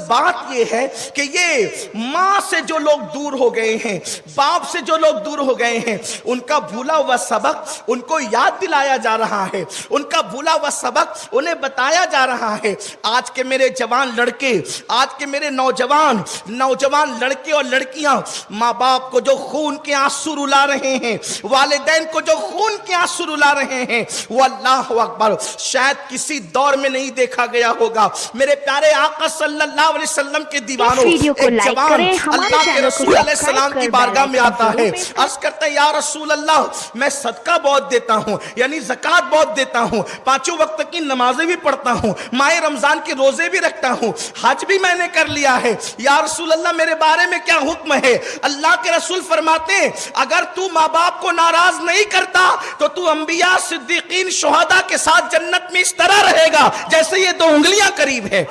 بات یہ ہے کہ یہ ماں سے جو لوگ دور ہو گئے ہیں، باپ سے جو لوگ دور ہو گئے ہیں، ان کا بھولا ہوا سبق ان کو یاد دلایا جا رہا ہے، ان کا بھولا ہوا سبق انہیں بتایا جا رہا ہے۔ آج کے میرے جوان لڑکے، آج کے میرے نوجوان لڑکے اور لڑکیاں ماں باپ کو جو خون کے آنسو رلا رہے ہیں، والدین کو جو خون کے آنسو رلا رہے ہیں، وہ اللہ اکبر شاید کسی دور میں نہیں دیکھا گیا ہوگا۔ میرے پیارے آقا صلی اللہ علیہ وسلم کے دیوانوں، ایک جوان اللہ کے رسول علیہ السلام کی بارگاہ میں آتا ہے، عرض کرتا ہے یا رسول اللہ میں صدقہ بہت دیتا ہوں، یعنی زکوٰۃ بہت دیتا ہوں، 5 وقت کی نمازیں بھی پڑھتا ہوں، ماہ رمضان کے روزے بھی رکھتا ہوں، حج بھی میں نے کر لیا ہے، یا رسول اللہ میرے بارے میں کیا حکم ہے؟ اللہ کے رسول فرماتے ہیں اگر تو ماں باپ کو ناراض نہیں کرتا تو تو انبیاء، صدیقین، شہداء کے ساتھ جنت میں اس طرح رہے گا جیسے یہ 2 انگلیاں قریب ہے۔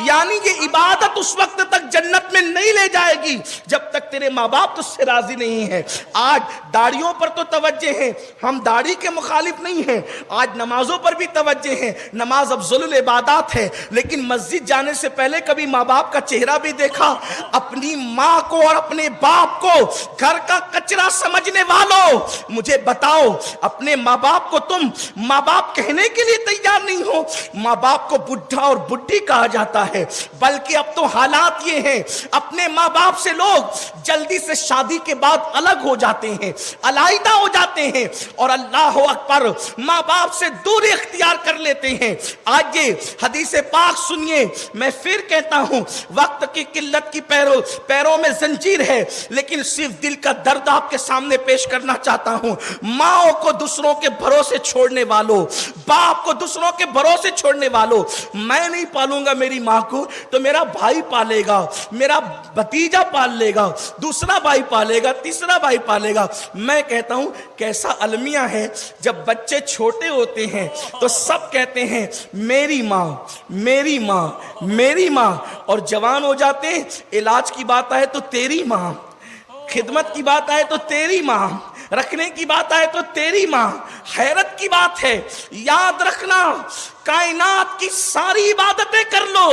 یعنی یہ عبادت اس وقت تک جنت میں نہیں لے جائے گی جب تک تیرے ماں باپ تجھ سے راضی نہیں ہے۔ آج داڑھیوں پر تو توجہ ہے، ہم داڑھی کے مخالف نہیں ہیں، آج نمازوں پر بھی توجہ ہے، نماز افضل العبادات ہے، لیکن مسجد جانے سے پہلے کبھی ماں باپ کا چہرہ بھی دیکھا؟ اپنی ماں کو اور اپنے باپ کو گھر کا کچرا سمجھنے والوں مجھے بتاؤ، اپنے ماں باپ کو تم ماں باپ کہنے کے لیے تیار نہیں ہو؟ ماں باپ کو بڈھا اور بڈھی کہا جاتا ہے، بلکہ اب تو حالات یہ ہیں اپنے ماں باپ سے لوگ جلدی سے شادی کے بعد الگ ہو جاتے ہیں، علیحدہ ہو جاتے ہیں، اور اللہ اکبر ماں باپ سے دوری اختیار کر لیتے ہیں۔ آج یہ حدیث پاک سنیے، میں پھر کہتا ہوں وقت کی قلت کی پیروں میں زنجیر ہے، لیکن صرف دل کا درد آپ کے سامنے پیش کرنا چاہتا ہوں۔ ماں کو دوسروں کے بھروسے چھوڑنے والوں، باپ کو دوسروں کے بھروسے چھوڑنے والوں، میں نہیں پالوں گا میری ماں کو تو میرا بھائی پالے گا، میرا بھتیجا پال لے گا، دوسرا بھائی پالے گا، تیسرا بھائی پالے گا۔ میں کہتا ہوں کیسا المیہ ہے، جب بچے چھوٹے ہوتے ہیں تو سب کہتے ہیں میری ماں، میری ماں، میری ماں، اور جوان ہو جاتے ہیں علاج کی بات آئے تو تیری ماں، خدمت کی بات آئے تو تیری ماں، رکھنے کی بات آئے تو تیری ماں۔ حیرت کی بات ہے، یاد رکھنا کائنات کی ساری عبادتیں کر لو،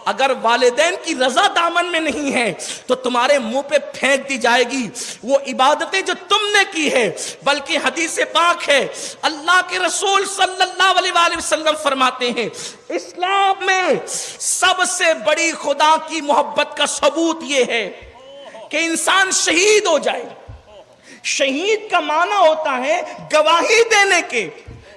اگر والدین کی رضا دامن میں نہیں ہے تو تمہارے منہ پہ پھینک دی جائے گی وہ عبادتیں جو تم نے کی ہے۔ بلکہ حدیث پاک ہے، اللہ کے رسول صلی اللہ علیہ وآلہ وسلم فرماتے ہیں اسلام میں سب سے بڑی خدا کی محبت کا ثبوت یہ ہے کہ انسان شہید ہو جائے۔ شہید کا معنی ہوتا ہے گواہی دینے کے،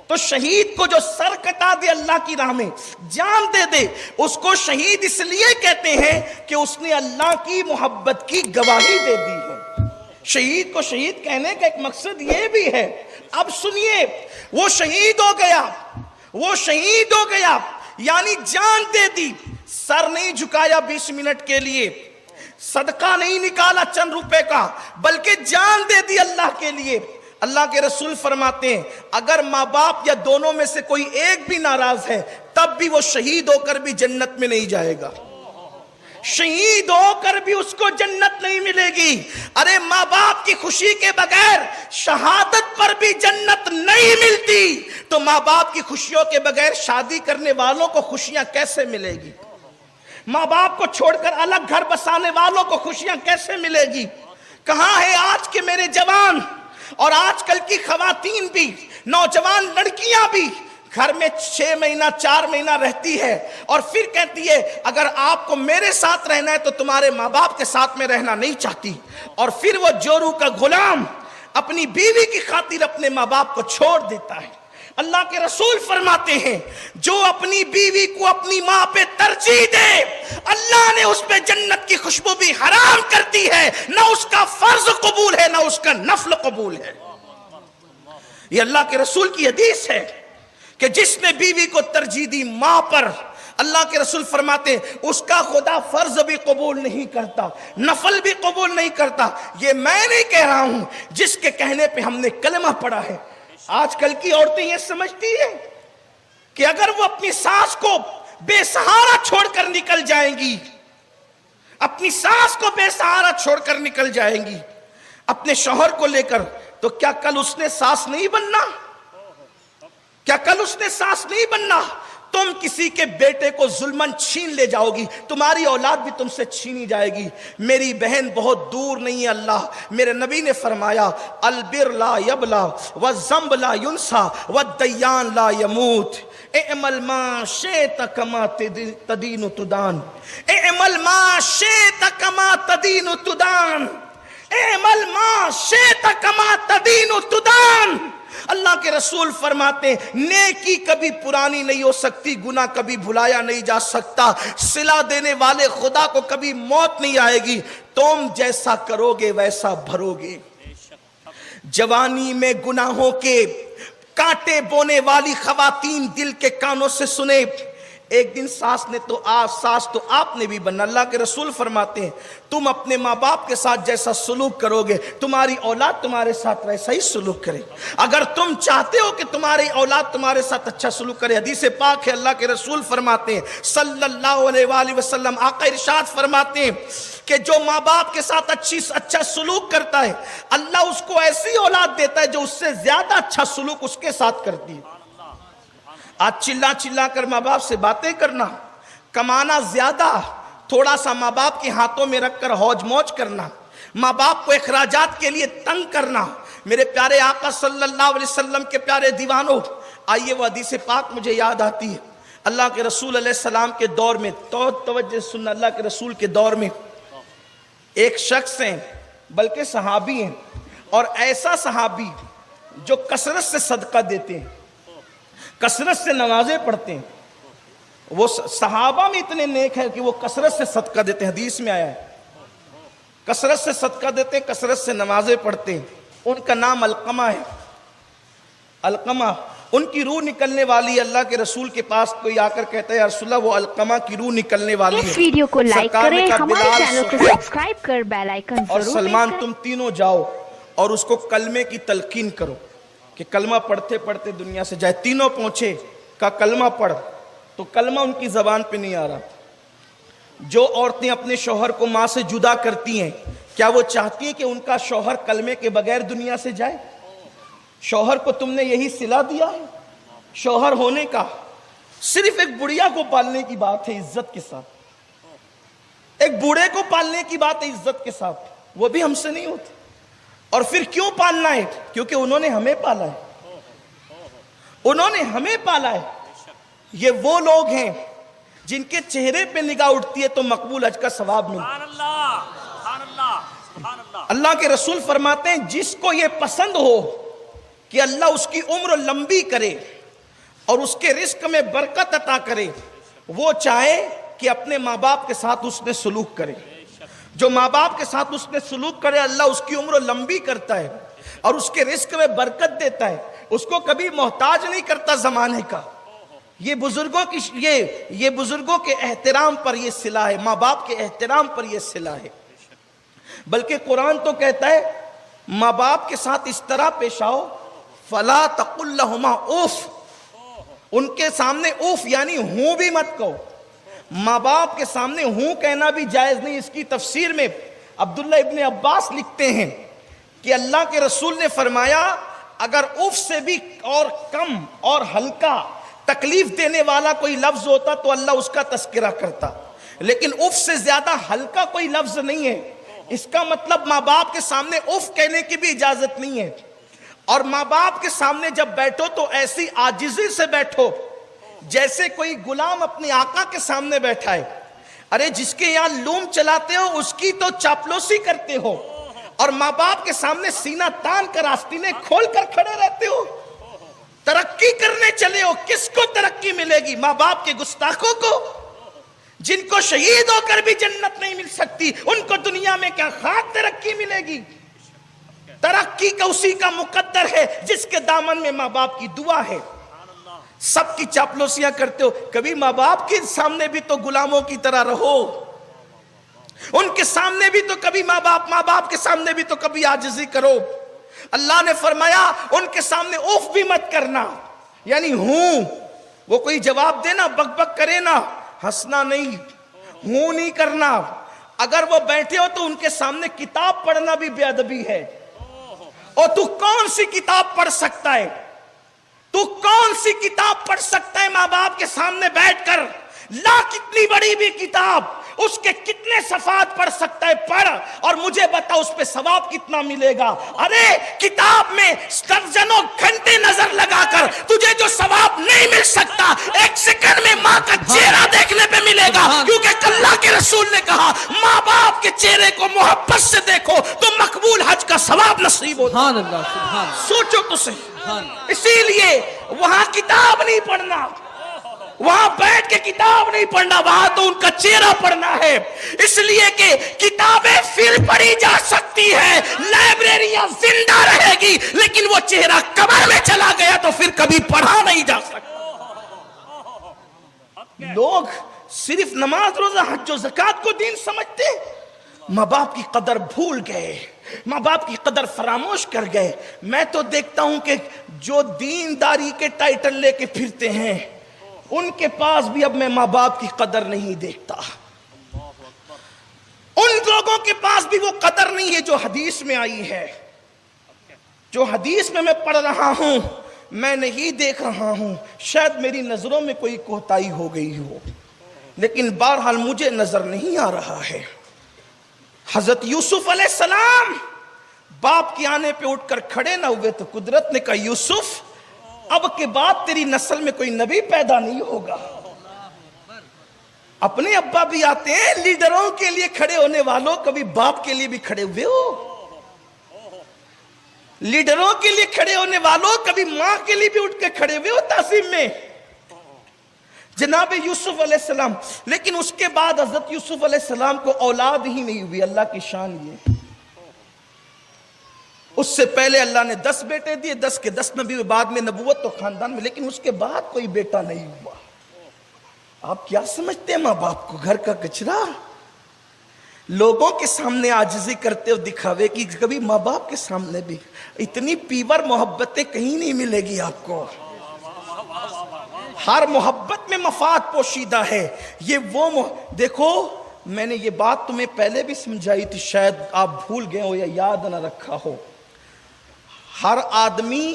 تو شہید کو جو سر کٹا دے اللہ کی راہ میں، جان دے دے، اس کو شہید اس لیے کہتے ہیں کہ اس نے اللہ کی محبت کی گواہی دے دی ہے۔ شہید کو شہید کہنے کا ایک مقصد یہ بھی ہے۔ اب سنیے، وہ شہید ہو گیا، وہ شہید ہو گیا یعنی جان دے دی، سر نہیں جھکایا 20 منٹ کے لیے، صدقہ نہیں نکالا چند روپے کا، بلکہ جان دے دی اللہ کے لیے۔ اللہ کے رسول فرماتے ہیں اگر ماں باپ یا دونوں میں سے کوئی ایک بھی ناراض ہے تب بھی وہ شہید ہو کر بھی جنت میں نہیں جائے گا، شہید ہو کر بھی اس کو جنت نہیں ملے گی۔ ارے ماں باپ کی خوشی کے بغیر شہادت پر بھی جنت نہیں ملتی تو ماں باپ کی خوشیوں کے بغیر شادی کرنے والوں کو خوشیاں کیسے ملے گی؟ ماں باپ کو چھوڑ کر الگ گھر بسانے والوں کو خوشیاں کیسے ملے گی؟ کہاں ہے آج کے میرے جوان اور آج کل کی خواتین بھی، نوجوان لڑکیاں بھی گھر میں 6 مہینہ 4 مہینہ رہتی ہے اور پھر کہتی ہے اگر آپ کو میرے ساتھ رہنا ہے تو تمہارے ماں باپ کے ساتھ میں رہنا نہیں چاہتی، اور پھر وہ جورو کا غلام اپنی بیوی کی خاطر اپنے ماں باپ کو چھوڑ دیتا ہے۔ اللہ کے رسول فرماتے ہیں جو اپنی بیوی کو اپنی ماں پہ ترجیح دے اللہ نے اس پہ جنت کی خوشبو بھی حرام کر دی ہے، نہ اس کا فرض قبول ہے نہ اس کا نفل قبول ہے۔ یہ اللہ کے رسول کی حدیث ہے کہ جس نے بیوی کو ترجیح دی ماں پر، اللہ کے رسول فرماتے ہیں اس کا خدا فرض بھی قبول نہیں کرتا، نفل بھی قبول نہیں کرتا۔ یہ میں نہیں کہہ رہا ہوں، جس کے کہنے پہ ہم نے کلمہ پڑھا ہے۔ آج کل کی عورتیں یہ سمجھتی ہیں کہ اگر وہ اپنی ساس کو بے سہارا چھوڑ کر نکل جائیں گی، اپنی ساس کو بے سہارا چھوڑ کر نکل جائیں گی اپنے شوہر کو لے کر، تو کیا کل اس نے ساس نہیں بننا؟ کیا کل اس نے ساس نہیں بننا؟ تم کسی کے بیٹے کو ظلمن چھین لے جاؤ گی، تمہاری اولاد بھی تم سے چھینی جائے گی۔ میری بہن بہت دور نہیں ہے اللہ، میرے نبی نے فرمایا البر لا یبلا والذنب لا ینسا والدیان لا یموت، اعمل ما شئت کما تدین تدان، اعمل ما شئت کما تدین تدان، اعمل ما شئت کما تدین تدان۔ اللہ کے رسول فرماتے ہیں نیکی کبھی پرانی نہیں ہو سکتی، گناہ کبھی بھلایا نہیں جا سکتا، صلہ دینے والے خدا کو کبھی موت نہیں آئے گی، تم جیسا کرو گے ویسا بھرو گے۔ جوانی میں گناہوں کے کانٹے بونے والی خواتین دل کے کانوں سے سنے، ایک دن ساس تو آپ نے بھی بننا۔ اللہ کے رسول فرماتے ہیں تم اپنے ماں باپ کے ساتھ جیسا سلوک کرو گے تمہاری اولاد تمہارے ساتھ ویسا ہی سلوک کرے۔ اگر تم چاہتے ہو کہ تمہاری اولاد تمہارے ساتھ اچھا سلوک کرے، حدیث پاک ہے، اللہ کے رسول فرماتے ہیں صلی اللہ علیہ وآلہ وسلم، آقا ارشاد فرماتے ہیں کہ جو ماں باپ کے ساتھ اچھا سلوک کرتا ہے اللہ اس کو ایسی اولاد دیتا ہے جو اس سے زیادہ اچھا سلوک اس کے ساتھ کرتی ہے۔ آج چلا کر ماں باپ سے باتیں کرنا، کمانا زیادہ، تھوڑا سا ماں باپ کے ہاتھوں میں رکھ کر ہوج موج کرنا، ماں باپ کو اخراجات کے لیے تنگ کرنا۔ میرے پیارے آقا صلی اللہ علیہ وسلم کے پیارے دیوانوں، آئیے وہ حدیث پاک مجھے یاد آتی ہے۔ اللہ کے رسول علیہ السلام کے دور میں، توجہ سننا، اللہ کے رسول کے دور میں ایک شخص ہیں، بلکہ صحابی ہیں، اور ایسا صحابی جو کثرت سے صدقہ دیتے ہیں، کثرت سے نمازیں پڑھتے ہیں۔ وہ صحابہ میں اتنے نیک ہیں کہ وہ کثرت سے صدقہ دیتے ہیں، حدیث میں آیا ہے کثرت سے صدقہ دیتے ہیں، کثرت سے نمازیں پڑھتے ہیں۔ ان کا نام علقمہ ہے۔ علقمہ، ان کی روح نکلنے والی، اللہ کے رسول کے پاس کوئی آ کر کہتا ہے یا رسول اللہ وہ علقمہ کی روح نکلنے والی ہے۔ اس ویڈیو کو لائک کریں، ہمارے چینل کو سبسکرائب کر بیل آئیکن ضرور اور سلمان تم تینوں جاؤ اور اس کو کلمے کی تلقین کرو کہ کلمہ پڑھتے پڑھتے دنیا سے جائے۔ تینوں پہنچے، کا کلمہ پڑھ، تو کلمہ ان کی زبان پہ نہیں آ رہا۔ جو عورتیں اپنے شوہر کو ماں سے جدا کرتی ہیں، کیا وہ چاہتی ہیں کہ ان کا شوہر کلمے کے بغیر دنیا سے جائے؟ شوہر کو تم نے یہی صلہ دیا ہے شوہر ہونے کا؟ صرف ایک بڑھیا کو پالنے کی بات ہے عزت کے ساتھ، ایک بوڑھے کو پالنے کی بات ہے عزت کے ساتھ، وہ بھی ہم سے نہیں ہوتی۔ اور پھر کیوں پالنا ہے؟ کیونکہ انہوں نے ہمیں پالا ہے، انہوں نے ہمیں پالا ہے۔ یہ وہ لوگ ہیں جن کے چہرے پہ نگاہ اٹھتی ہے تو مقبول حج کا ثواب ملتا ہے۔ اللہ کے رسول فرماتے ہیں جس کو یہ پسند ہو کہ اللہ اس کی عمر لمبی کرے اور اس کے رزق میں برکت عطا کرے، وہ چاہے کہ اپنے ماں باپ کے ساتھ اس نے سلوک کرے۔ جو ماں باپ کے ساتھ اس نے سلوک کرے اللہ اس کی عمر لمبی کرتا ہے اور اس کے رزق میں برکت دیتا ہے، اس کو کبھی محتاج نہیں کرتا زمانے کا۔ یہ بزرگوں کے احترام پر یہ صلہ ہے، ماں باپ کے احترام پر یہ صلہ ہے۔ بلکہ قرآن تو کہتا ہے ماں باپ کے ساتھ اس طرح پیش آؤ فلا تقل لہما اوف، ان کے سامنے اوف یعنی ہوں بھی مت کہو۔ ماں باپ کے سامنے ہوں کہنا بھی جائز نہیں۔ اس کی تفسیر میں عبداللہ ابن عباس لکھتے ہیں کہ اللہ کے رسول نے فرمایا اگر اف سے بھی اور کم اور ہلکا تکلیف دینے والا کوئی لفظ ہوتا تو اللہ اس کا تذکرہ کرتا، لیکن اف سے زیادہ ہلکا کوئی لفظ نہیں ہے۔ اس کا مطلب ماں باپ کے سامنے اف کہنے کی بھی اجازت نہیں ہے۔ اور ماں باپ کے سامنے جب بیٹھو تو ایسی عاجزی سے بیٹھو جیسے کوئی غلام اپنے آقا کے سامنے بیٹھا ہے۔ ارے جس کے یہاں لوم چلاتے ہو اس کی تو چاپلوسی کرتے ہو، اور ماں باپ کے سامنے سینہ تان کر آستینے کھول کر کھڑے رہتے ہو۔ ترقی کرنے چلے ہو، کس کو ترقی ملے گی؟ ماں باپ کے گستاخوں کو، جن کو شہید ہو کر بھی جنت نہیں مل سکتی، ان کو دنیا میں کیا خاک ترقی ملے گی؟ ترقی کا اسی کا مقدر ہے جس کے دامن میں ماں باپ کی دعا ہے۔ سب کی چاپلوسیاں کرتے ہو، کبھی ماں باپ کے سامنے بھی تو غلاموں کی طرح رہو، ان کے سامنے بھی تو کبھی ماں باپ کے سامنے بھی تو کبھی عاجزی کرو۔ اللہ نے فرمایا ان کے سامنے اوف بھی مت کرنا، یعنی ہوں وہ کوئی جواب دینا بک بک کرے نا، ہنسنا نہیں، ہوں نہیں کرنا۔ اگر وہ بیٹھے ہو تو ان کے سامنے کتاب پڑھنا بھی بے ادبی ہے، اور تو کون سی کتاب پڑھ سکتا ہے؟ تو کون سی کتاب پڑھ سکتا ہے ماں باپ کے سامنے بیٹھ کر؟ لا کتنی بڑی بھی کتاب، اس کے کتنے صفحات پڑھ سکتا ہے؟ پڑھ اور مجھے بتا اس پہ ثواب کتنا ملے گا۔ ارے کتاب میں درجنوں گھنٹے نظر لگا کر تجھے جو ثواب نہیں مل سکتا، ایک سیکنڈ میں ماں کا چہرہ دیکھنے پہ ملے گا، کیونکہ اللہ کے رسول نے کہا ماں باپ کے چہرے کو محبت سے دیکھو تو مقبول حج کا ثواب نصیب ہوتا ہے۔ سوچو تو صحیح۔ اسی لیے وہاں کتاب نہیں پڑھنا، وہاں بیٹھ کے کتاب نہیں پڑھنا، وہاں تو ان کا چہرہ پڑھنا ہے۔ اس لیے کہ کتابیں پھر پڑھی جا سکتی ہے، لائبریریاں زندہ رہے گی، لیکن وہ چہرہ قبر میں چلا گیا تو پھر کبھی پڑھا نہیں جا سکتا۔ لوگ صرف نماز روزہ حج و زکوٰۃ کو دین سمجھتے، ماں باپ کی قدر بھول گئے، ماں باپ کی قدر فراموش کر گئے۔ میں تو دیکھتا ہوں کہ جو دینداری کے ٹائٹل لے کے پھرتے ہیں ان کے پاس بھی اب میں ماں باپ کی قدر نہیں دیکھتا، ان لوگوں کے پاس بھی وہ قدر نہیں ہے جو حدیث میں آئی ہے۔ جو حدیث میں پڑھ رہا ہوں میں نہیں دیکھ رہا ہوں، شاید میری نظروں میں کوئی کوتاہی ہو گئی ہو، لیکن بہرحال مجھے نظر نہیں آ رہا ہے۔ حضرت یوسف علیہ السلام باپ کے آنے پہ اٹھ کر کھڑے نہ ہوئے تو قدرت نے کہا یوسف اب کے بعد تیری نسل میں کوئی نبی پیدا نہیں ہوگا۔ اپنے ابا بھی آتے ہیں، لیڈروں کے لیے کھڑے ہونے والوں کبھی باپ کے لیے بھی کھڑے ہوئے ہو؟ لیڈروں کے لیے کھڑے ہونے والوں کبھی ماں کے لیے بھی اٹھ کے کھڑے ہوئے ہو تعظیم میں؟ جناب یوسف علیہ السلام، لیکن اس کے بعد حضرت یوسف علیہ السلام کو اولاد ہی نہیں ہوئی۔ اللہ کی شان یہ، اس سے پہلے اللہ نے 10 بیٹے دیے، 10 کے 10 نبی ہوئے، بعد میں نبوت تو خاندان میں، لیکن اس کے بعد کوئی بیٹا نہیں ہوا۔ آپ کیا سمجھتے ہیں ماں باپ کو؟ گھر کا کچرا، لوگوں کے سامنے عاجزی کرتے ہو دکھاوے کی، کبھی ماں باپ کے سامنے بھی اتنی پیور محبتیں کہیں نہیں ملے گی آپ کو۔ ہر محبت میں مفاد پوشیدہ ہے۔ یہ وہ دیکھو، میں نے یہ بات تمہیں پہلے بھی سمجھائی تھی، شاید آپ بھول گئے ہو یا یاد نہ رکھا ہو۔ ہر آدمی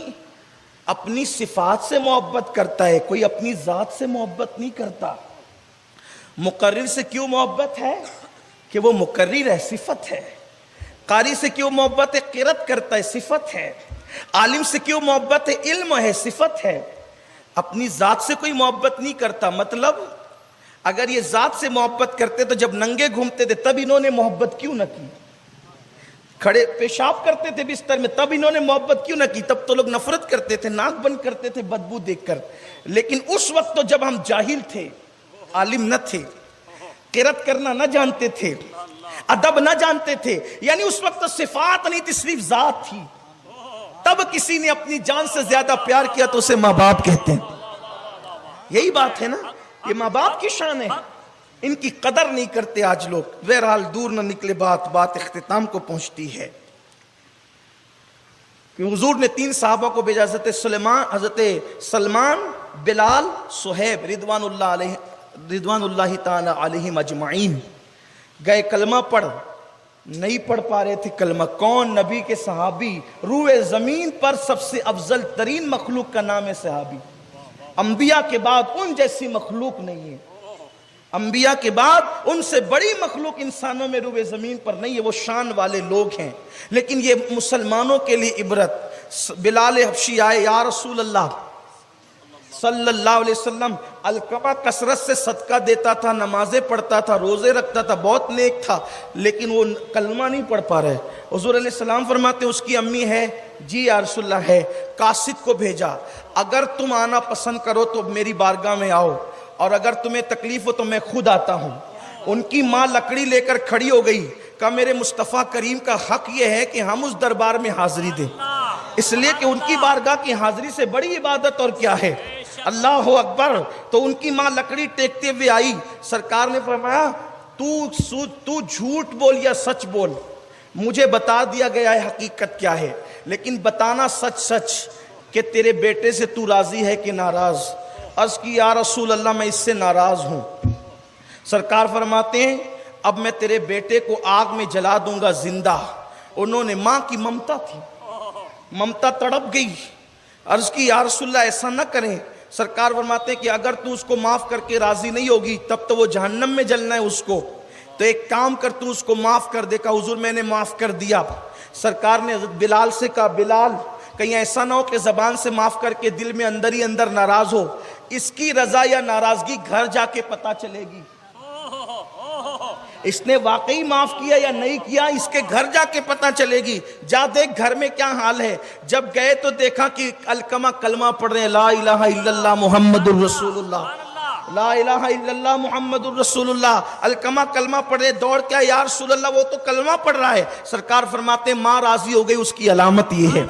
اپنی صفات سے محبت کرتا ہے، کوئی اپنی ذات سے محبت نہیں کرتا۔ مقرر سے کیوں محبت ہے؟ کہ وہ مقرر ہے، صفت ہے۔ قاری سے کیوں محبت ہے؟ قرات کرتا ہے، صفت ہے۔ عالم سے کیوں محبت ہے؟ علم ہے، صفت ہے۔ اپنی ذات سے کوئی محبت نہیں کرتا۔ مطلب اگر یہ ذات سے محبت کرتے تو جب ننگے گھومتے تھے تب انہوں نے محبت کیوں نہ کی؟ کھڑے پیشاب کرتے تھے بستر میں تب انہوں نے محبت کیوں نہ کی؟ تب تو لوگ نفرت کرتے تھے، ناک بند کرتے تھے بدبو دیکھ کر۔ لیکن اس وقت تو جب ہم جاہل تھے، عالم نہ تھے، قرات کرنا نہ جانتے تھے، ادب نہ جانتے تھے، یعنی اس وقت تو صفات نہیں تھی، صرف ذات تھی، تب کسی نے اپنی جان سے زیادہ پیار کیا تو اسے ماں باپ کہتے ہیں۔ یہی بات ہے نا، یہ ماں باپ کی شان ہے، ان کی قدر نہیں کرتے آج لوگ۔ بہرحال دور نہ نکلے بات اختتام کو پہنچتی ہے کہ حضور نے 3 صحابہ کو بھیجا، حضرت سلمان، بلال، صہیب رضوان اللہ تعالی علیہم اجمعین۔ گئے کلمہ پڑھ، نہیں پڑھ پا رہے تھے کلمہ۔ کون؟ نبی کے صحابی، روئے زمین پر سب سے افضل ترین مخلوق کا نام ہے صحابی۔ انبیاء کے بعد ان جیسی مخلوق نہیں ہے، انبیاء کے بعد ان سے بڑی مخلوق انسانوں میں روئے زمین پر نہیں ہے، وہ شان والے لوگ ہیں۔ لیکن یہ مسلمانوں کے لیے عبرت۔ بلال حبشی آئے، یا رسول اللہ صلی اللہ علیہ وسلم، القمہ کثرت سے صدقہ دیتا تھا، نمازیں پڑھتا تھا، روزے رکھتا تھا، بہت نیک تھا، لیکن وہ کلمہ نہیں پڑھ پا رہے۔ حضور علیہ السلام فرماتے ہیں اس کی امی ہے؟ جی یا رسول اللہ ہے۔ قاصد کو بھیجا، اگر تم آنا پسند کرو تو میری بارگاہ میں آؤ، اور اگر تمہیں تکلیف ہو تو میں خود آتا ہوں۔ ان کی ماں لکڑی لے کر کھڑی ہو گئی، کہا میرے مصطفیٰ کریم کا حق یہ ہے کہ ہم اس دربار میں حاضری دیں، اس لیے کہ ان کی بارگاہ کی حاضری سے بڑی عبادت اور کیا ہے؟ اللہ اکبر۔ تو ان کی ماں لکڑی ٹیکتے ہوئے آئی، سرکار نے فرمایا تو جھوٹ بول یا سچ بول، مجھے بتا دیا گیا ہے حقیقت کیا ہے، لیکن بتانا سچ کہ تیرے بیٹے سے تو راضی ہے کہ ناراض؟ عرض کی یا رسول اللہ میں اس سے ناراض ہوں۔ سرکار فرماتے ہیں اب میں تیرے بیٹے کو آگ میں جلا دوں گا زندہ۔ انہوں نے، ماں کی ممتا تھی، ممتا تڑپ گئی، عرض کی یا رسول اللہ ایسا نہ کریں. سرکار فرماتے ہیں کہ اگر تو اس کو معاف کر کے راضی نہیں ہوگی تب تو وہ جہنم میں جلنا ہے اس کو, تو ایک کام کر تو اس کو معاف کر دے. کہا حضور میں نے معاف کر دیا. سرکار نے حضرت بلال سے کہا بلال کہیں ایسا نہ ہو کہ زبان سے معاف کر کے دل میں اندر ہی اندر ناراض ہو, اس کی رضا یا ناراضگی گھر جا کے پتہ چلے گی. اس نے واقعی معاف کیا یا نہیں کیا اس کے گھر جا کے پتہ چلے گی. جا دیکھ گھر میں کیا حال ہے. جب گئے تو دیکھا کہ علقمہ کلمہ پڑھ رہے ہیں, لا الہ الا اللہ محمد الرسول اللہ, لا الہ الا اللہ محمد الرسول اللہ. علقمہ کلمہ پڑھ رہے, دوڑ کیا یا رسول اللہ وہ تو کلمہ پڑھ رہا ہے. سرکار فرماتے ہیں ماں راضی ہو گئی, اس کی علامت یہ ہے.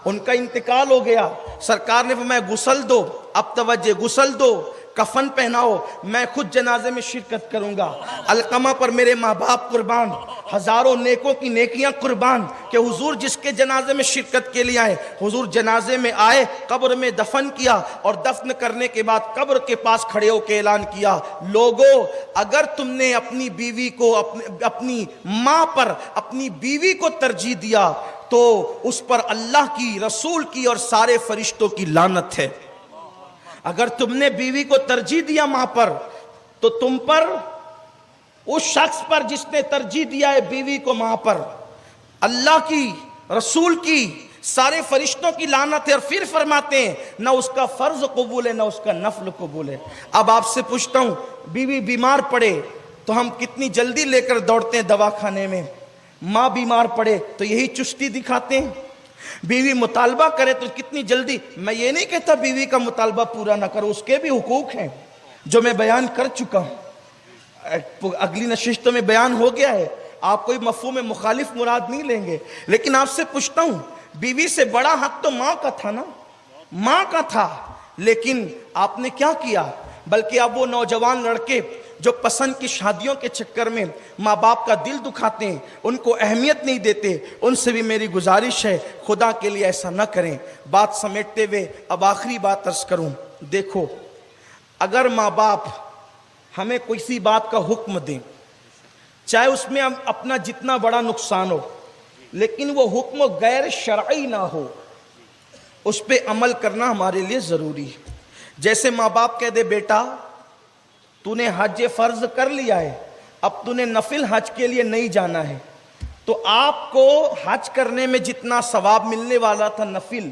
ان کا انتقال ہو گیا. سرکار نے فرمایا غسل دو, اب توجہ, غسل دو, کفن پہناؤ, میں خود جنازے میں شرکت کروں گا. علقمہ پر میرے ماں باپ قربان, ہزاروں نیکوں کی نیکیاں قربان کہ حضور جس کے جنازے میں شرکت کے لیے آئے. حضور جنازے میں آئے, قبر میں دفن کیا, اور دفن کرنے کے بعد قبر کے پاس کھڑے ہو کے اعلان کیا, لوگوں اگر تم نے اپنی بیوی کو اپنی ماں پر اپنی بیوی کو ترجیح دیا تو اس پر اللہ کی, رسول کی اور سارے فرشتوں کی لعنت ہے. اگر تم نے بیوی کو ترجیح دیا ماں پر تو تم پر, اس شخص پر جس نے ترجیح دیا ہے بیوی کو ماں پر, اللہ کی, رسول کی, سارے فرشتوں کی لعنت ہے. اور پھر فرماتے ہیں نہ اس کا فرض قبول ہے نہ اس کا نفل قبول ہے. اب آپ سے پوچھتا ہوں, بیوی بیمار پڑے تو ہم کتنی جلدی لے کر دوڑتے ہیں دوا خانے میں. ماں بیمار پڑے تو یہی چستی دکھاتے ہیں. بیوی مطالبہ کرے تو کتنی جلدی. میں یہ نہیں کہتا بیوی کا مطالبہ پورا نہ کرو, اس کے بھی حقوق ہیں جو میں بیان کر چکا ہوں, اگلی نشستوں میں بیان ہو گیا ہے. آپ کوئی مفہوم مخالف مراد نہیں لیں گے. لیکن آپ سے پوچھتا ہوں, بیوی سے بڑا حق تو ماں کا تھا نا, ماں کا تھا. لیکن آپ نے کیا کیا, بلکہ اب وہ نوجوان لڑکے جو پسند کی شادیوں کے چکر میں ماں باپ کا دل دکھاتے ہیں, ان کو اہمیت نہیں دیتے, ان سے بھی میری گزارش ہے خدا کے لیے ایسا نہ کریں. بات سمیٹتے ہوئے اب آخری بات عرض کروں. دیکھو اگر ماں باپ ہمیں کسی بات کا حکم دیں, چاہے اس میں اپنا جتنا بڑا نقصان ہو, لیکن وہ حکم غیر شرعی نہ ہو, اس پہ عمل کرنا ہمارے لیے ضروری ہے. جیسے ماں باپ کہہ دے بیٹا تو نے حج فرض کر لیا ہے, اب تو نے نفل حج کے لیے نہیں جانا ہے, تو آپ کو حج کرنے میں جتنا ثواب ملنے والا تھا نفل,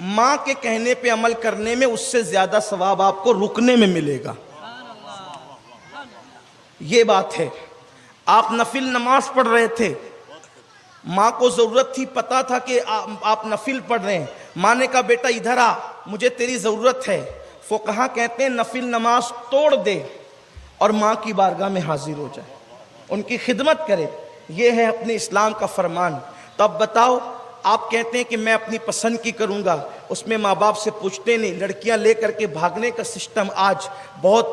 ماں کے کہنے پہ عمل کرنے میں اس سے زیادہ ثواب آپ کو رکنے میں ملے گا. یہ بات ہے. آپ نفل نماز پڑھ رہے تھے, ماں کو ضرورت تھی, پتا تھا کہ آپ نفل پڑھ رہے ہیں, ماں نے کہا بیٹا ادھر آ, مجھے تیری ضرورت ہے. فقہا کہتے ہیں نفل نماز توڑ دے اور ماں کی بارگاہ میں حاضر ہو جائے, ان کی خدمت کرے. یہ ہے اپنے اسلام کا فرمان. تو اب بتاؤ, آپ کہتے ہیں کہ میں اپنی پسند کی کروں گا, اس میں ماں باپ سے پوچھتے نہیں. لڑکیاں لے کر کے بھاگنے کا سسٹم آج بہت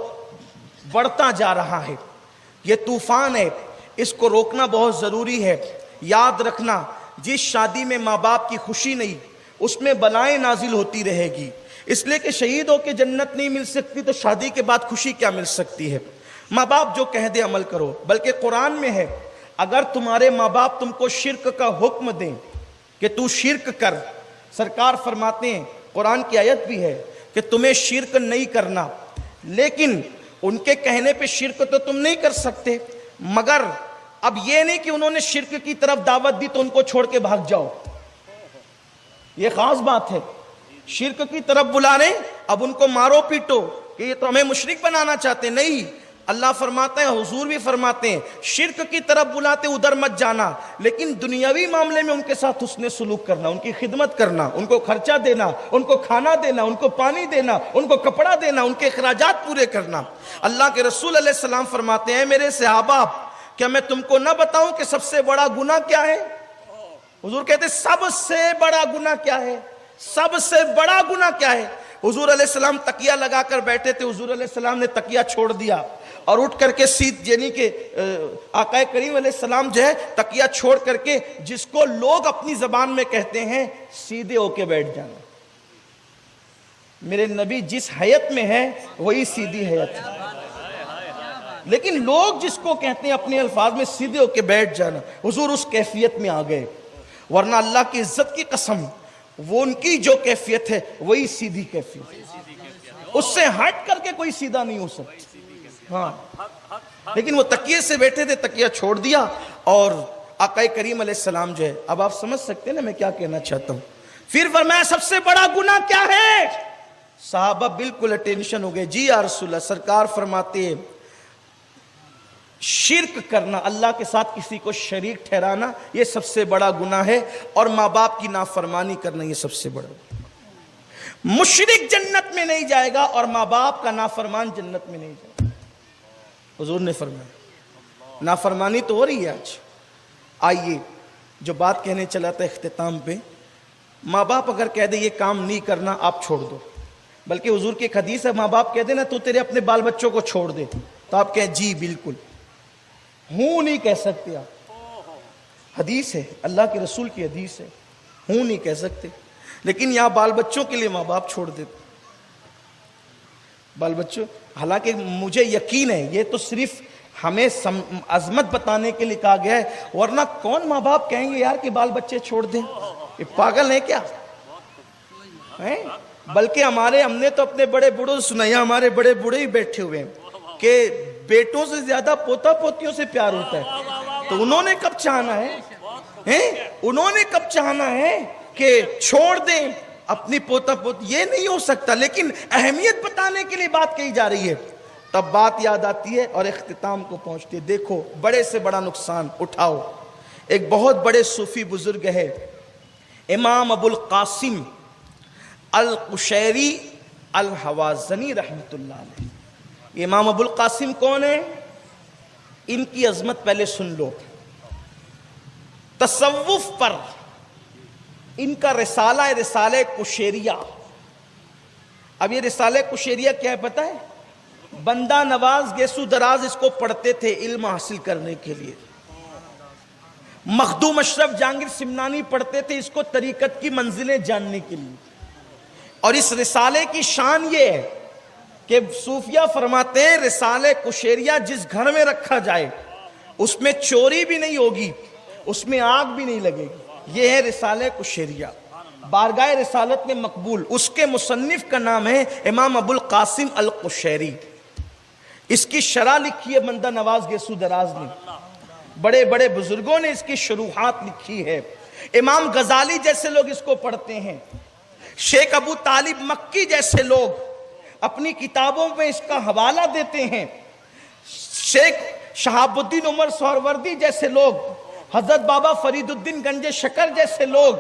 بڑھتا جا رہا ہے. یہ طوفان ہے, اس کو روکنا بہت ضروری ہے. یاد رکھنا, جس شادی میں ماں باپ کی خوشی نہیں, اس میں بلائیں نازل ہوتی رہے گی. اس لیے کہ شہید ہو کے جنت نہیں مل سکتی تو شادی کے بعد خوشی کیا مل سکتی ہے. ماں باپ جو کہہ دے عمل کرو. بلکہ قرآن میں ہے, اگر تمہارے ماں باپ تم کو شرک کا حکم دیں کہ تو شرک کر, سرکار فرماتے ہیں, قرآن کی آیت بھی ہے کہ تمہیں شرک نہیں کرنا, لیکن ان کے کہنے پہ شرک تو تم نہیں کر سکتے. مگر اب یہ نہیں کہ انہوں نے شرک کی طرف دعوت دی تو ان کو چھوڑ کے بھاگ جاؤ, یہ خاص بات ہے. شرک کی طرف بلا رہے, اب ان کو مارو پیٹو کہ یہ تو ہمیں مشرک بنانا چاہتے. نہیں, اللہ فرماتا ہے, حضور بھی فرماتے ہیں, شرک کی طرف بلاتے ادھر مت جانا, لیکن دنیاوی معاملے میں ان کے ساتھ حسن سلوک کرنا, ان کی خدمت کرنا, ان کو خرچہ دینا, ان کو کھانا دینا, ان کو پانی دینا, ان کو کپڑا دینا, ان کے اخراجات پورے کرنا. اللہ کے رسول علیہ السلام فرماتے ہیں, میرے صحابہ کیا میں تم کو نہ بتاؤں کہ سب سے بڑا گناہ کیا ہے؟ حضور کہتے ہیں سب سے بڑا گناہ کیا ہے؟ سب سے بڑا گناہ کیا ہے؟ حضور علیہ السلام تکیہ لگا کر بیٹھے تھے, حضور علیہ السلام نے تکیہ چھوڑ دیا اور اٹھ کر کے یعنی کہ آقا کریم علیہ السلام جو ہے تکیہ چھوڑ کر کے, جس کو لوگ اپنی زبان میں کہتے ہیں سیدھے ہو کے بیٹھ جانا. میرے نبی جس حیت میں ہے وہی سیدھی حیت ہے, لیکن لوگ جس کو کہتے ہیں اپنے الفاظ میں سیدھے ہو کے بیٹھ جانا, حضور اس کیفیت میں آ گئے. ورنہ اللہ کی عزت کی قسم, وہ ان کی جو کیفیت ہے وہی سیدھی کیفیت ہے، اس سے ہٹ کر کے کوئی سیدھا نہیں ہو سکتا۔ ہاں لیکن وہ تکیے سے بیٹھے تھے، تکیہ چھوڑ دیا، اور آقا کریم علیہ السلام جو ہے، اب آپ سمجھ سکتے ہیں نا میں کیا کہنا چاہتا ہوں۔ پھر فرمایا سب سے بڑا گناہ کیا ہے؟ صحابہ بالکل اٹینشن ہو گئے، جی یا رسول اللہ۔ سرکار فرماتے ہیں شرک کرنا، اللہ کے ساتھ کسی کو شریک ٹھہرانا، یہ سب سے بڑا گناہ ہے، اور ماں باپ کی نافرمانی کرنا یہ سب سے بڑا گناہ۔ مشرک جنت میں نہیں جائے گا اور ماں باپ کا نافرمان جنت میں نہیں جائے گا، حضور نے فرمایا۔ نافرمانی تو ہو رہی ہے آج۔ آئیے جو بات کہنے چلا تھا اختتام پہ، ماں باپ اگر کہہ دے یہ کام نہیں کرنا آپ چھوڑ دو، بلکہ حضور کی ایک حدیث ہے، ماں باپ کہہ دے نا تو تیرے اپنے بال بچوں کو چھوڑ دے، تو آپ کہیں جی بالکل، ہوں نہیں کہہ سکتے آپ، حدیث ہے، اللہ کے رسول کی حدیث ہے، ہوں نہیں کہہ سکتے، لیکن یہاں بال بچوں کے لیے ماں باپ چھوڑ دیتے، بال بچوں۔ حالانکہ مجھے یقین ہے یہ تو صرف ہمیں عظمت بتانے کے لیے کہا گیا ہے، ورنہ کون ماں باپ کہیں گے یار کہ بال بچے چھوڑ دیں، یہ پاگل ہیں کیا؟ بلکہ ہم نے تو اپنے بڑے بوڑھوں سے سنایا، ہمارے بڑے بوڑھے ہی بیٹھے ہوئے ہیں کہ بیٹوں سے زیادہ پوتا پوتیوں سے پیار ہوتا ہے، تو انہوں نے کب چاہنا ہے، انہوں نے کب چاہنا ہے کہ چھوڑ دیں اپنی پوتا پوتی، یہ نہیں ہو سکتا، لیکن اہمیت بتانے کے لیے بات کہی جا رہی ہے، تب بات یاد آتی ہے اور اختتام کو پہنچتی ہے۔ دیکھو بڑے سے بڑا نقصان اٹھاؤ۔ ایک بہت بڑے صوفی بزرگ ہے امام ابو القاسم القشیری الحوازنی رحمۃ اللہ علیہ۔ امام ابو القاسم کون ہے؟ ان کی عظمت پہلے سن لو۔ تصوف پر ان کا رسالہ ہے، رسالہ کشیریہ۔ اب یہ رسالہ کشیریہ کیا ہے پتہ ہے؟ بندہ نواز گیسو دراز اس کو پڑھتے تھے علم حاصل کرنے کے لیے، مخدوم اشرف جہانگیر سمنانی پڑھتے تھے اس کو طریقت کی منزلیں جاننے کے لیے۔ اور اس رسالے کی شان یہ ہے کہ صوفیہ فرماتے ہیں رسالہ کشیریہ جس گھر میں رکھا جائے اس میں چوری بھی نہیں ہوگی، اس میں آگ بھی نہیں لگے گی، یہ ہے رسالہ کشیریہ، بارگاہ رسالت میں مقبول۔ اس کے مصنف کا نام ہے امام ابو القاسم القشیری۔ اس کی شرح لکھی ہے بندہ نواز گیسو دراز نے، بڑے بڑے بزرگوں نے اس کی شروحات لکھی ہے۔ امام غزالی جیسے لوگ اس کو پڑھتے ہیں، شیخ ابو طالب مکی جیسے لوگ اپنی کتابوں میں اس کا حوالہ دیتے ہیں، شیخ شہاب الدین عمر سہروردی جیسے لوگ، حضرت بابا فرید الدین گنج شکر جیسے لوگ،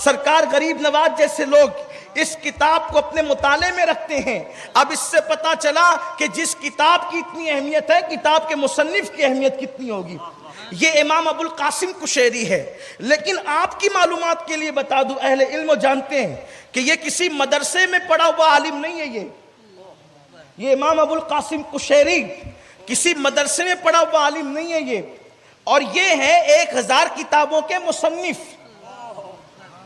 سرکار غریب نواز جیسے لوگ اس کتاب کو اپنے مطالعے میں رکھتے ہیں۔ اب اس سے پتا چلا کہ جس کتاب کی اتنی اہمیت ہے، کتاب کے مصنف کی اہمیت کتنی ہوگی۔ یہ امام ابو القاسم کشیری ہے۔ لیکن آپ کی معلومات کے لیے بتا دوں، اہل علم جانتے ہیں کہ یہ کسی مدرسے میں پڑھا ہوا عالم نہیں ہے۔ یہ امام ابو القاسم کشیری کسی مدرسے میں پڑھا ہوا عالم نہیں ہے یہ، اور یہ ہے 1000 کتابوں کے مصنف،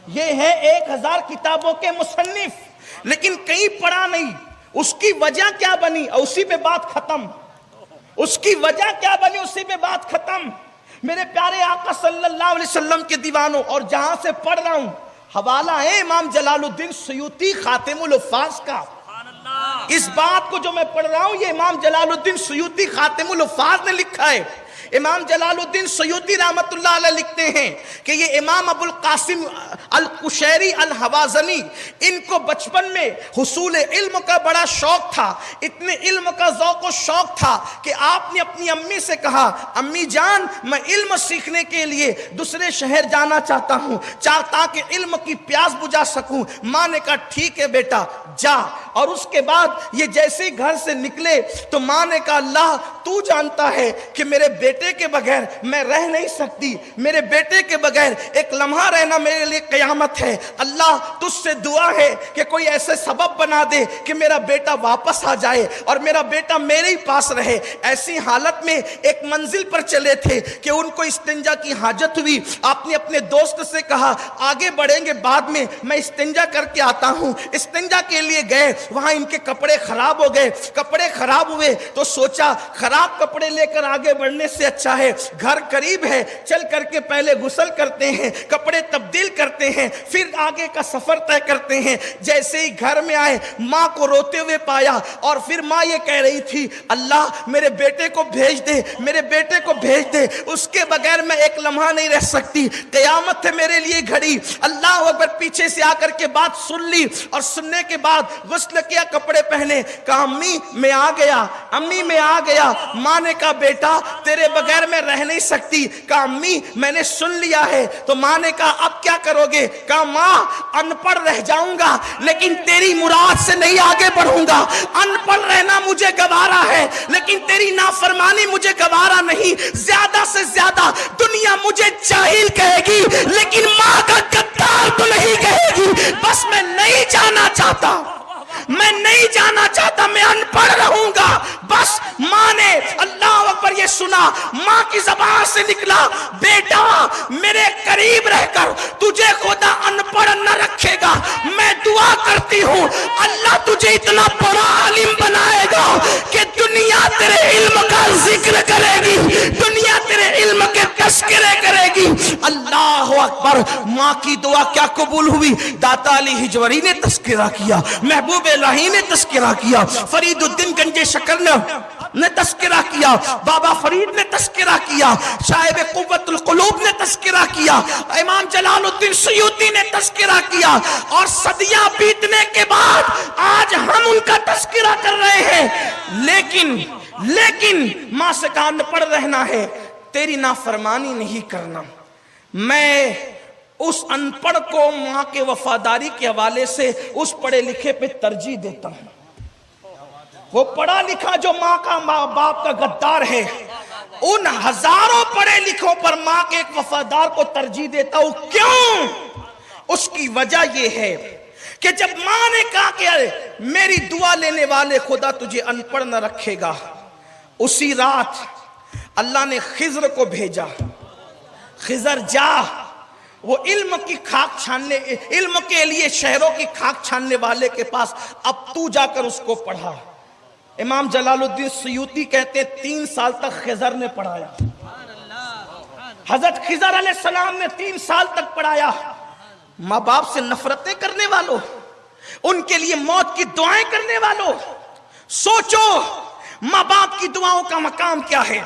یہ ہے 1000 کتابوں کے مصنف، لیکن کہیں پڑھا نہیں۔ اس کی وجہ کیا بنی؟ اسی پہ بات ختم۔ اس کی وجہ کیا بنی؟ اسی پہ بات ختم۔ میرے پیارے آقا صلی اللہ علیہ وسلم کے دیوانوں، اور جہاں سے پڑھ رہا ہوں حوالہ ہے امام جلال الدین سیوطی خاتم الحفاظ کا۔ اس بات کو جو میں پڑھ رہا ہوں یہ امام جلال الدین سیوطی خاتم الحفاظ نے لکھا ہے۔ امام جلال الدین سیوطی رحمت اللہ علیہ لکھتے ہیں کہ یہ امام ابو القاسم القشیری الحوازنی، ان کو بچپن میں حصول علم کا بڑا شوق تھا، اتنے علم کا ذوق و شوق تھا کہ آپ نے اپنی امی سے کہا امی جان میں علم سیکھنے کے لیے دوسرے شہر جانا چاہتا ہوں تاکہ علم کی پیاس بجھا سکوں۔ ماں نے کہا ٹھیک ہے بیٹا جا، اور اس کے بعد یہ جیسے ہی گھر سے نکلے تو ماں نے کہا اللہ تو جانتا ہے کہ میرے بیٹے کے بغیر میں رہ نہیں سکتی، میرے بیٹے کے بغیر ایک لمحہ رہنا میرے لیے قیامت ہے، اللہ تجھ سے دعا ہے کہ کوئی ایسے سبب بنا دے کہ میرا بیٹا واپس آ جائے اور میرا بیٹا میرے ہی پاس رہے۔ ایسی حالت میں ایک منزل پر چلے تھے کہ ان کو استنجا کی حاجت ہوئی، آپ نے اپنے دوست سے کہا آگے بڑھیں گے بعد میں استنجا کر کے آتا ہوں۔ استنجا کے لیے گئے، وہاں ان کے کپڑے خراب ہو گئے، کپڑے خراب ہوئے تو سوچا خراب کپڑے لے کر آگے بڑھنے سے اچھا ہے گھر قریب ہے، چل کر کے پہلے غسل کرتے ہیں، کپڑے تبدیل کرتے ہیں، پھر آگے کا سفر طے کرتے ہیں۔ جیسے ہی گھر میں آئے ماں کو روتے ہوئے پایا، اور پھر ماں یہ کہہ رہی تھی اللہ میرے بیٹے کو بھیج دے، میرے بیٹے کو بھیج دے، اس کے بغیر میں ایک لمحہ نہیں رہ سکتی، قیامت ہے میرے لیے گھڑی۔ اللہ اکبر، پیچھے سے آ کر کے بات سن لی، اور سننے کے بعد غسل کیا، کپڑے پہنے، کہا امی میں آ گیا، امی میں آ گیا۔ ماں نے کہا بیٹا تیرے بغیر میں رہ نہیں سکتی۔ کہا امی میں نے سن لیا ہے۔ تو ماں نے کہا اب کیا کرو گے؟ کہا ماں ان پڑھ رہ جاؤں گا لیکن تیری مراد سے نہیں آگے بڑھوں گا، ان پڑھ رہنا مجھے گوارا ہے لیکن تیری نافرمانی مجھے گوارا نہیں۔ زیادہ سے زیادہ دنیا مجھے جاہل کہے گی لیکن ماں کا غدار تو نہیں کہے گی۔ بس میں نہیں جانا چاہتا، میں نہیں جانا چاہتا، میں ان پڑھ رہوں گا بس۔ ماں نے اللہ اکبر یہ سنا، ماں کی زبان سے نکلا بیٹا میرے قریب رہ کر تجھے خدا ان پڑھ نہ رکھے گا، میں دعا کرتی ہوں اللہ تجھے اتنا بڑا عالم بنائے گا کہ دنیا تیرے علم کا ذکر کرے گی، دنیا تیرے علم کے تذکرے کرے گی۔ اللہ اکبر، ماں کی دعا کیا قبول ہوئی؟ داتا علی ہجوری نے تذکرہ کیا، محبوب الہی نے تذکرہ کیا، فرید الدین گنج شکر نے تذکرہ کیا، بابا فرید نے تذکرہ کیا، صاحب قوت القلوب نے تذکرہ کیا، امام جلال الدین سیوطی نے تذکرہ کیا، اور صدیاں بیتنے کے بعد آج ہم ان کا تذکرہ کر رہے ہیں۔ لیکن ماں سے کہا نہ پڑھ رہنا ہے، تیری نافرمانی نہیں کرنا۔ میں اس ان پڑھ کو ماں کے وفاداری کے حوالے سے اس پڑھے لکھے پہ ترجیح دیتا ہوں۔ وہ پڑھا لکھا جو ماں کا باپ کا غدار ہے، ان ہزاروں پڑھے لکھوں پر ماں کے ایک وفادار کو ترجیح دیتا ہوں۔ کیوں؟ اس کی وجہ یہ ہے کہ جب ماں نے کہا کہ میری دعا لینے والے خدا تجھے ان پڑھ نہ رکھے گا، اسی رات اللہ نے خضر کو بھیجا، خضر جا وہ علم کی خاک چھاننے، علم کے لیے شہروں کی خاک چھاننے والے کے پاس، اب تو جا کر اس کو پڑھا۔ امام جلال الدین سیوطی کہتے 3 سال تک خضر نے پڑھایا، حضرت خضر علیہ السلام نے 3 سال تک پڑھایا۔ ماں باپ سے نفرتیں کرنے والوں، ان کے لیے موت کی دعائیں کرنے والوں، سوچو ماں باپ کی دعاؤں کا مقام کیا ہے،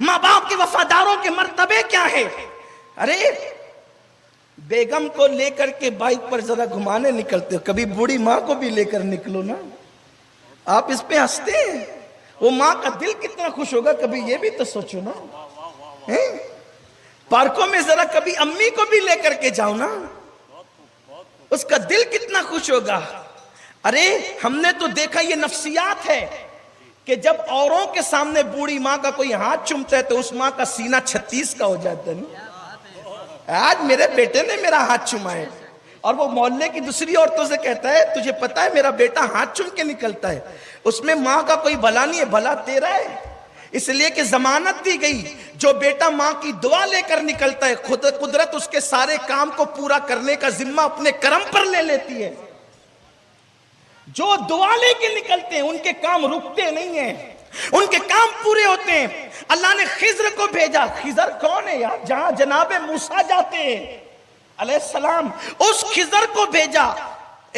ماں باپ کے وفاداروں کے مرتبے کیا ہے۔ ارے بیگم کو لے کر کے بائک پر ذرا گھمانے نکلتے ہو، کبھی بوڑھی ماں کو بھی لے کر نکلو نا۔ آپ اس پہ ہنستے ہیں، وہ ماں کا دل کتنا خوش ہوگا، کبھی یہ بھی تو سوچو نا۔ پارکوں میں ذرا کبھی امی کو بھی لے کر کے جاؤ نا، اس کا دل کتنا خوش ہوگا۔ ارے ہم نے تو دیکھا یہ نفسیات ہے کہ جب اوروں کے سامنے بوڑھی ماں کا کوئی ہاتھ چومتا ہے تو اس ماں کا سینہ 36 کا ہو جاتا ہے نا۔ آج میرے بیٹے نے میرا ہاتھ چوما ہے، اور وہ محلے کی دوسری عورتوں سے کہتا ہے تجھے پتا ہے میرا بیٹا ہاتھ چوم کے نکلتا ہے، اس میں ماں کا کوئی بھلا نہیں ہے، بھلا تیرا ہے۔ اس لیے کہ ضمانت دی گئی جو بیٹا ماں کی دعا لے کر نکلتا ہے، خود قدرت اس کے سارے کام کو پورا کرنے کا ذمہ اپنے کرم پر لے لیتی ہے۔ جو دعا لے کے نکلتے ہیں ان کے کام رکتے نہیں ہیں، ان کے کام پورے ہوتے ہیں۔ اللہ نے خضر کو بھیجا۔ خضر کون ہے یار؟ جہاں جناب موسیٰ جاتے ہیں علیہ السلام، اس خضر کو بھیجا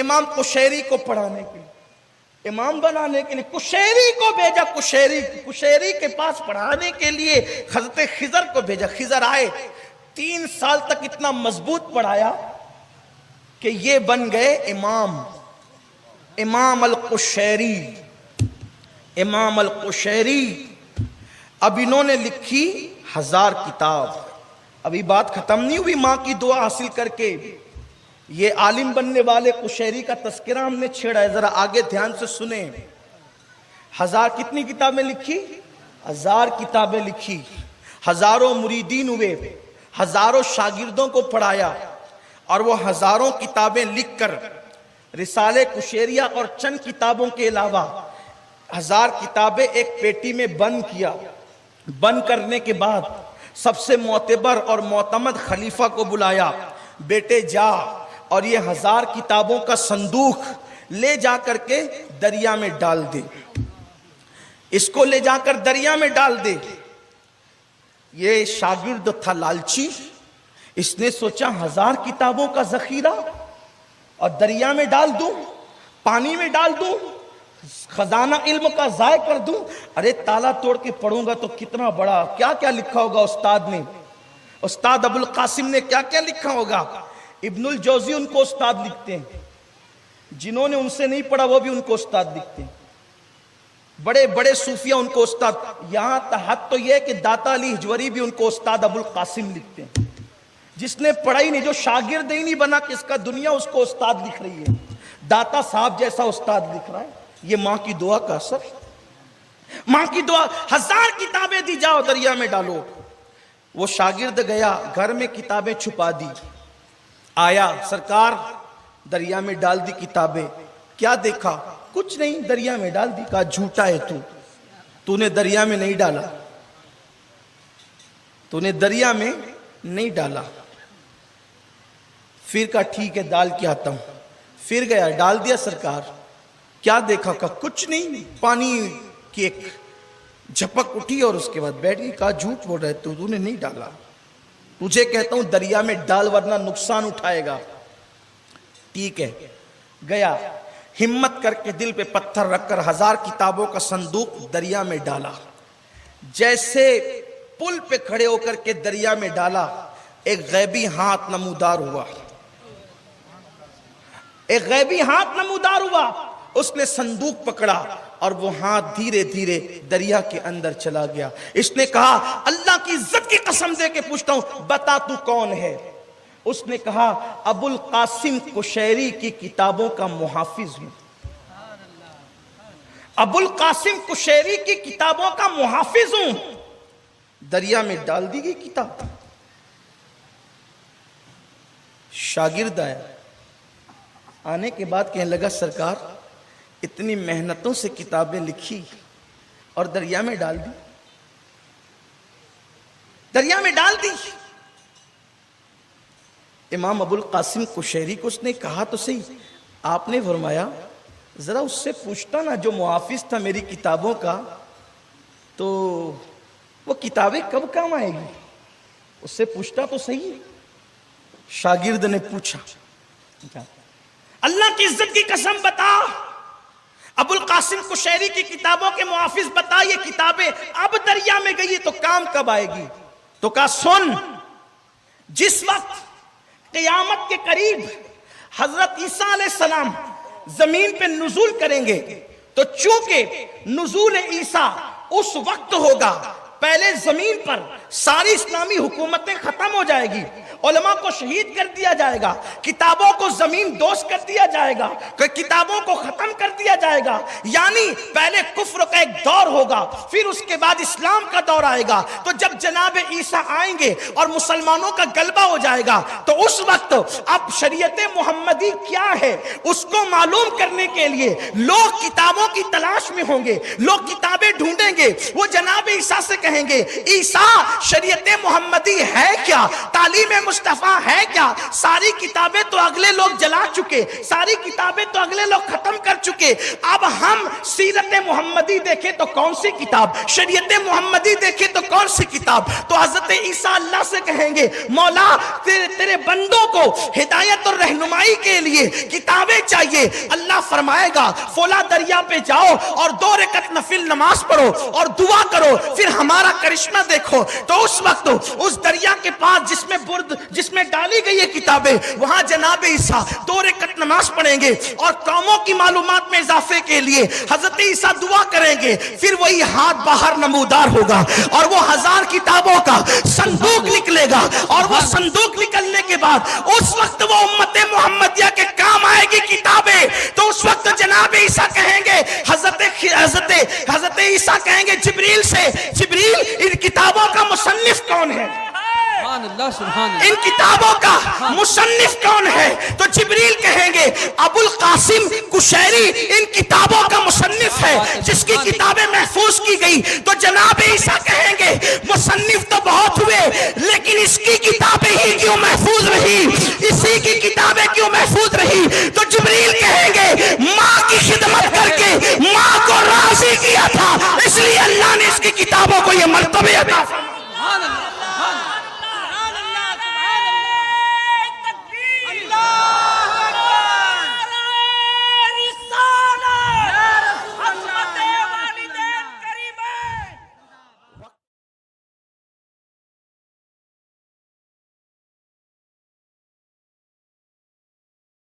امام قشیری کو پڑھانے کے لیے، امام بنانے کے لیے قشیری کو بھیجا، قشیری کے پاس پڑھانے کے لیے حضرت خضر کو بھیجا۔ خضر آئے، 3 سال تک اتنا مضبوط پڑھایا کہ یہ بن گئے امام القشیری۔ امام القشیری اب انہوں نے لکھی 1000 کتاب۔ ابھی بات ختم نہیں ہوئی، ماں کی دعا حاصل کر کے یہ عالم بننے والے قشیری کا تذکرہ ہم نے چھیڑا ہے، ذرا آگے دھیان سے سنیں۔ 1000 کتنی کتابیں لکھی؟ 1000 کتابیں لکھی، ہزاروں مریدین ہوئے، ہزاروں شاگردوں کو پڑھایا، اور وہ ہزاروں کتابیں لکھ کر رسالے قشیریہ اور چند کتابوں کے علاوہ 1000 کتابیں ایک پیٹی میں بند کیا۔ بند کرنے کے بعد سب سے معتبر اور معتمد خلیفہ کو بلایا، بیٹے جا اور یہ 1000 کتابوں کا صندوق لے جا کر کے دریا میں ڈال دے، اس کو لے جا کر دریا میں ڈال دے۔ یہ شاگرد تھا لالچی، اس نے سوچا 1000 کتابوں کا ذخیرہ اور دریا میں ڈال دوں، پانی میں ڈال دوں، خزانہ علم کا ضائع کر دوں، ارے تالا توڑ کے پڑھوں گا تو کتنا بڑا کیا کیا لکھا ہوگا استاد نے، استاد ابو القاسم نے کیا کیا لکھا ہوگا۔ ابن الجوزی ان کو استاد لکھتے ہیں، جنہوں نے ان سے نہیں پڑھا وہ بھی ان کو استاد لکھتے ہیں، بڑے بڑے صوفیہ ان کو استاد، یہاں حد تو یہ کہ داتا علی ہجوری بھی ان کو استاد ابو القاسم لکھتے ہیں۔ جس نے پڑھا ہی نہیں، جو شاگرد ہی نہیں بنا، کس کا دنیا اس کو استاد لکھ رہی ہے، داتا صاحب جیسا استاد لکھ رہا ہے۔ یہ ماں کی دعا کا اثر، ماں کی دعا۔ 1000 کتابیں دی، جاؤ دریا میں ڈالو۔ وہ شاگرد گیا، گھر میں کتابیں چھپا دی، آیا سرکار دریا میں ڈال دی کتابیں، کیا دیکھا؟ کچھ نہیں، دریا میں ڈال دی۔ کہا جھوٹا ہے تو نے دریا میں نہیں ڈالا، تو نے دریا میں نہیں ڈالا۔ پھر کہا ٹھیک ہے ڈال کے آتا ہوں، پھر گیا ڈال دیا سرکار، کیا دیکھا؟ کہا کچھ نہیں، پانی کی ایک جھپک اٹھی اور اس کے بعد بیٹھ گئی۔ کہا جھوٹ بول رہے تو نے نہیں ڈالا، تجھے کہتا ہوں دریا میں ڈال ورنہ نقصان اٹھائے گا۔ ٹھیک ہے، گیا ہمت کر کے دل پہ پتھر رکھ کر 1000 کتابوں کا صندوق دریا میں ڈالا۔ جیسے پل پہ کھڑے ہو کر کے دریا میں ڈالا، ایک غیبی ہاتھ نمودار ہوا، ایک غیبی ہاتھ نمودار ہوا، اس نے صندوق پکڑا اور وہ ہاتھ دھیرے دھیرے دریا کے اندر چلا گیا۔ اس نے کہا اللہ کی عزت کی قسم دے کے پوچھتا ہوں بتا تو کون ہے؟ اس نے کہا ابو القاسم قشیری کی کتابوں کا محافظ ہوں، ابو القاسم قشیری کی کتابوں کا محافظ ہوں۔ دریا میں ڈال دی گئی کتاب۔ شاگرد آیا، آنے کے بعد کہنے لگا سرکار اتنی محنتوں سے کتابیں لکھی اور دریا میں ڈال دی، دریا میں ڈال دی۔ امام ابو القاسم قشیری کو اس نے کہا تو صحیح، آپ نے فرمایا ذرا اس سے پوچھتا نا جو محافظ تھا میری کتابوں کا، تو وہ کتابیں کب کام آئے گی، اس سے پوچھتا تو صحیح۔ شاگرد نے پوچھا اللہ کی عزت کی قسم بتا ابو القاسم قشیری کی کتابوں کے محافظ بتا، یہ کتابیں اب دریا میں گئی تو کام کب آئے گی؟ تو کہا سن، جس وقت قیامت کے قریب حضرت عیسیٰ علیہ السلام زمین پہ نزول کریں گے تو چونکہ نزول عیسیٰ اس وقت ہوگا، پہلے زمین پر ساری اسلامی حکومتیں ختم ہو جائے گی، علماء کو شہید کر دیا جائے گا، کتابوں کو زمین دوز کر دیا جائے گا، کتابوں کو ختم کر دیا جائے گا، یعنی پہلے کفر کا ایک دور ہوگا، پھر اس کے بعد اسلام کا دور آئے گا۔ تو جب جناب عیسیٰ آئیں گے اور مسلمانوں کا غلبہ ہو جائے گا تو اس وقت اب شریعت محمدی کیا ہے اس کو معلوم کرنے کے لیے لوگ کتابوں کی تلاش میں ہوں گے، لوگ کتابیں ڈھونڈیں گے، وہ جناب عیسیٰ سے کہیں گے عیسیٰ شریعت محمدی ہے کیا، تعلیم مصطفیٰ ہے کیا؟ ساری کتابیں تو اگلے لوگ جلا چکے، ساری کتابیں تو اگلے لوگ ختم کر چکے، اب ہم سیرت محمدی دیکھیں تو کون سی کتاب، شریعت محمدی دیکھیں تو کون سی کتاب؟ تو حضرت عیسیٰ اللہ سے کہیں گے مولا تیرے بندوں کو ہدایت اور رہنمائی کے لیے کتابیں چاہیے۔ اللہ فرمائے گا فلاں دریا پہ جاؤ اور 2 رکعت نفل نماز پڑھو اور دعا کرو، پھر ہمارا کرشمہ دیکھو۔ تو اس وقت اس دریا کے پاس جس میں ڈالی گئی ہے کتابیں، وہاں جناب عیسیٰ 2 رکعت نماز پڑھیں گے اور قوموں کی معلومات میں اضافے کے لیے حضرت عیسیٰ دعا کریں گے، پھر وہی ہاتھ باہر نمودار ہوگا اور وہ 1000 کتابوں کا صندوق نکلے گا، اور وہ صندوق نکلنے کے بعد اس وقت وہ امت محمدیہ کے کام آئے گی کتابیں۔ تو اس وقت جناب عیسیٰ کہیں گے حضرت عیسیٰ کہیں گے جبریل سے جبریل ان کتابوں کا مصنف کون ہے، ان کتابوں کا مصنف کون ہے؟ تو جبریل کہیں گے ابو القاسم قشیری ان کتابوں کا مصنف ہے جس کی کتابیں محفوظ کی گئی۔ تو جناب عیسیٰ کہیں گے مصنف تو بہت ہوئے لیکن اس کی کتابیں ہی کیوں محفوظ رہی، اسی کی کتابیں کیوں محفوظ رہی؟ تو جبریل کہیں گے ماں کی خدمت کر کے ماں کو راضی کیا تھا، اس لیے اللہ نے اس کی کتابوں کو یہ مرتبہ عطا فرمایا۔